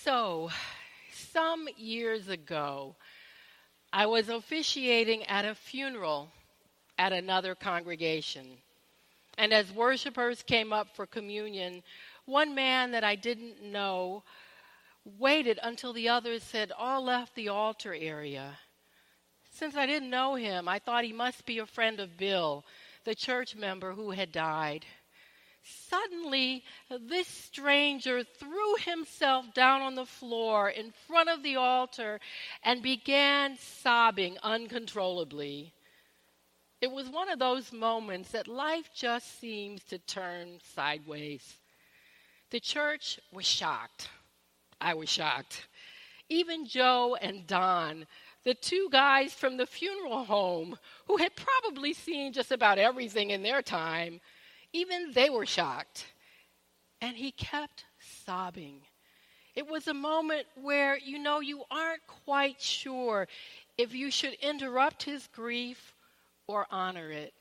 So, some years ago, I was officiating at a funeral at another congregation. And as worshipers came up for communion, one man that I didn't know waited until the others had all left the altar area. Since I didn't know him, I thought he must be a friend of Bill, the church member who had died. Suddenly, this stranger threw himself down on the floor in front of the altar and began sobbing uncontrollably. It was one of those moments that life just seems to turn sideways. The church was shocked. I was shocked. Even Joe and Don, the two guys from the funeral home who had probably seen just about everything in their time, even they were shocked. And he kept sobbing. It was a moment where, you aren't quite sure if you should interrupt his grief or honor it.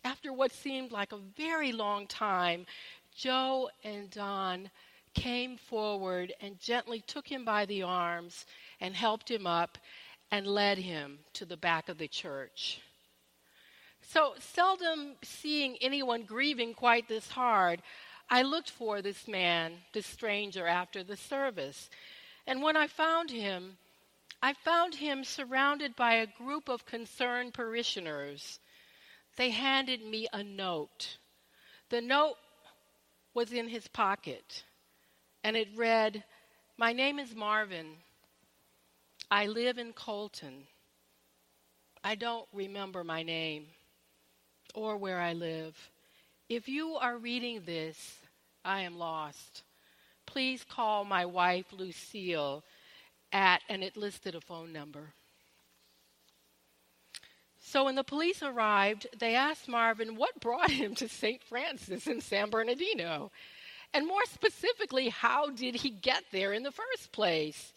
After what seemed like a very long time, Joe and Don came forward and gently took him by the arms and helped him up and led him to the back of the church. So, seldom seeing anyone grieving quite this hard, I looked for this man, this stranger, after the service. And when I found him surrounded by a group of concerned parishioners. They handed me a note. The note was in his pocket, and it read, "My name is Marvin. I live in Colton. I don't remember my name or where I live. If you are reading this, I am lost. Please call my wife, Lucille, and it listed a phone number." So when the police arrived, they asked Marvin what brought him to St. Francis in San Bernardino. And more specifically, how did he get there in the first place?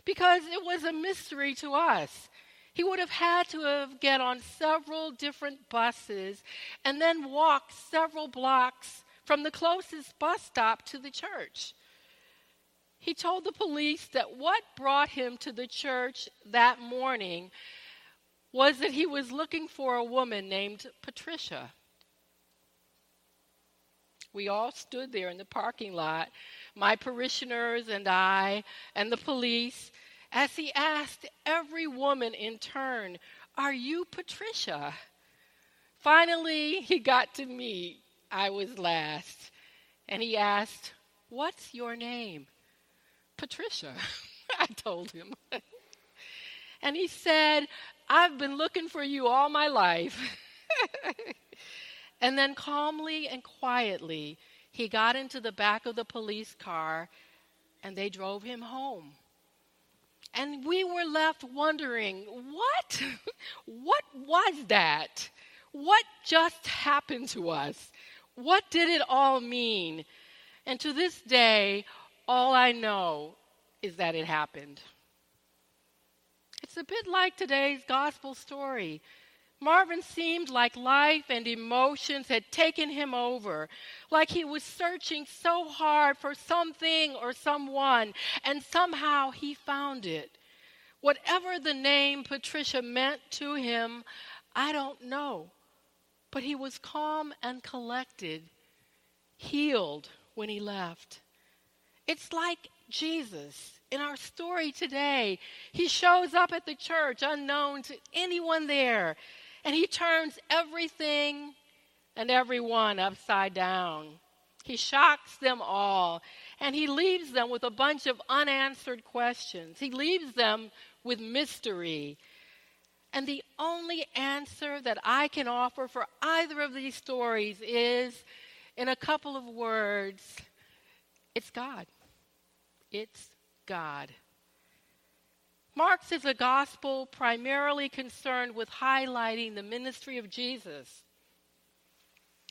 Because it was a mystery to us. He would have had to get on several different buses and then walk several blocks from the closest bus stop to the church. He told the police that what brought him to the church that morning was that he was looking for a woman named Patricia. We all stood there in the parking lot, my parishioners and I, and the police, as he asked every woman in turn, "Are you Patricia?" Finally, he got to me. I was last. And he asked, "What's your name?" "Patricia," I told him. And he said, "I've been looking for you all my life." And then calmly and quietly, he got into the back of the police car and they drove him home. And we were left wondering, what was that? What just happened to us? What did it all mean? And to this day, all I know is that it happened. It's a bit like today's gospel story. Marvin seemed like life and emotions had taken him over, like he was searching so hard for something or someone, and somehow he found it. Whatever the name Patricia meant to him, I don't know. But he was calm and collected, healed when he left. It's like Jesus in our story today. He shows up at the church unknown to anyone there, and he turns everything and everyone upside down. He shocks them all, and he leaves them with a bunch of unanswered questions. He leaves them with mystery. And the only answer that I can offer for either of these stories is, in a couple of words, it's God. It's God. Mark's is a gospel primarily concerned with highlighting the ministry of Jesus.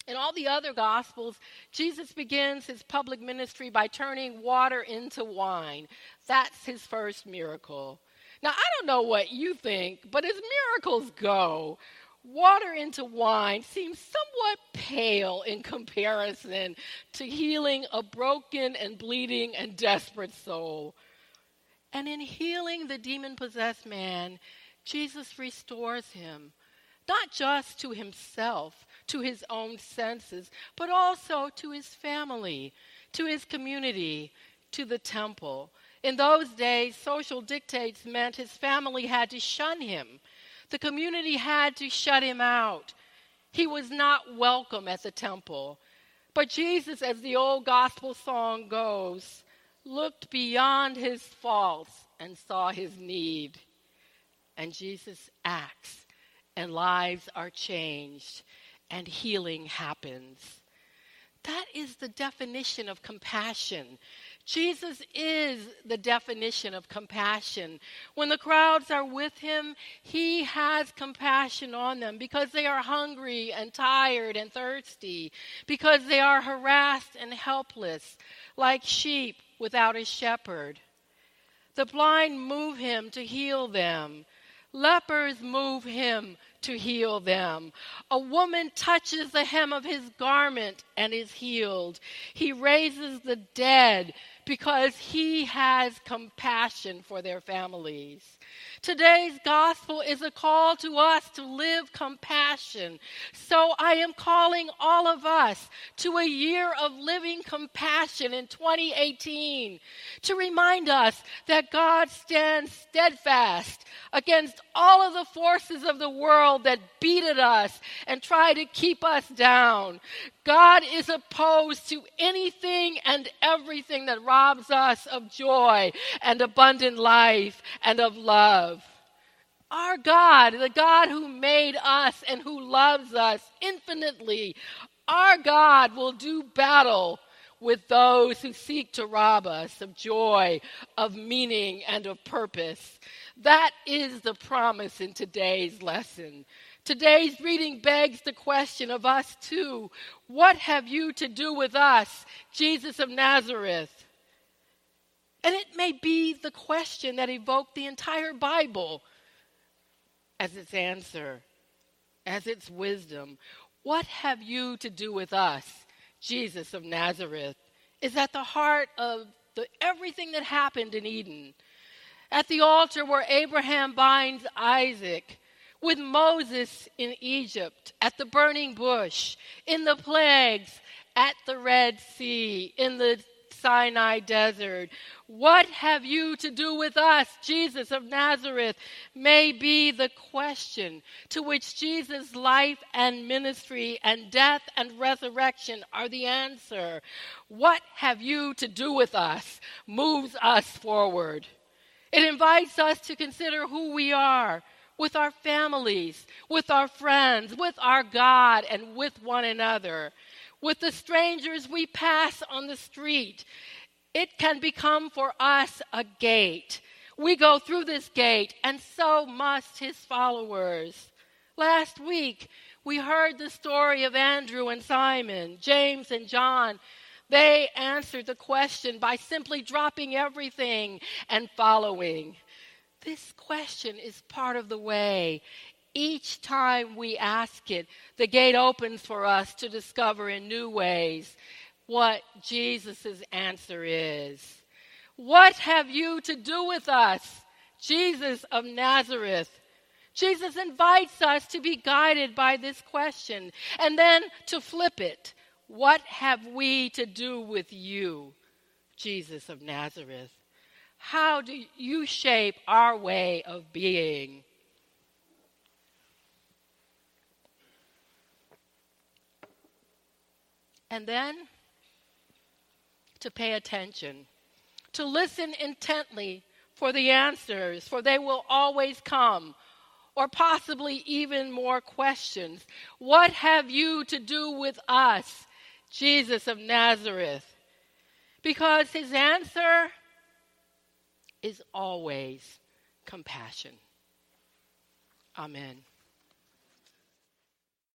In all the other gospels, Jesus begins his public ministry by turning water into wine. That's his first miracle. Now, I don't know what you think, but as miracles go, water into wine seems somewhat pale in comparison to healing a broken and bleeding and desperate soul. And in healing the demon-possessed man, Jesus restores him, not just to himself, to his own senses, but also to his family, to his community, to the temple. In those days, social dictates meant his family had to shun him. The community had to shut him out. He was not welcome at the temple. But Jesus, as the old gospel song goes, looked beyond his faults and saw his need. And Jesus acts, and lives are changed, and healing happens. That is the definition of compassion. Jesus is the definition of compassion. When the crowds are with him, he has compassion on them because they are hungry and tired and thirsty, because they are harassed and helpless, like sheep without a shepherd. The blind move him to heal them. Lepers move him to heal them. A woman touches the hem of his garment and is healed. He raises the dead because he has compassion for their families. Today's gospel is a call to us to live compassion. So I am calling all of us to a year of living compassion in 2018 to remind us that God stands steadfast against all of the forces of the world that beat at us and try to keep us down. God is opposed to anything and everything that robs us of joy and abundant life and of love. Our God, the God who made us and who loves us infinitely, our God will do battle with those who seek to rob us of joy, of meaning, and of purpose. That is the promise in today's lesson. Today's reading begs the question of us too. What have you to do with us, Jesus of Nazareth? And it may be the question that evoked the entire Bible as its answer, as its wisdom. What have you to do with us, Jesus of Nazareth? Is at the heart of everything that happened in Eden. At the altar where Abraham binds Isaac, with Moses in Egypt, at the burning bush, in the plagues, at the Red Sea, in the Sinai desert. What have you to do with us, Jesus of Nazareth? May be the question to which Jesus' life and ministry and death and resurrection are the answer. What have you to do with us moves us forward. It invites us to consider who we are, with our families, with our friends, with our God, and with one another. With the strangers we pass on the street, it can become for us a gate. We go through this gate, and so must his followers. Last week, we heard the story of Andrew and Simon, James and John. They answered the question by simply dropping everything and following. This question is part of the way. Each time we ask it, the gate opens for us to discover in new ways what Jesus' answer is. What have you to do with us, Jesus of Nazareth? Jesus invites us to be guided by this question and then to flip it. What have we to do with you, Jesus of Nazareth? How do you shape our way of being? And then to pay attention, to listen intently for the answers, for they will always come, or possibly even more questions. What have you to do with us, Jesus of Nazareth? Because his answer is always compassion. Amen.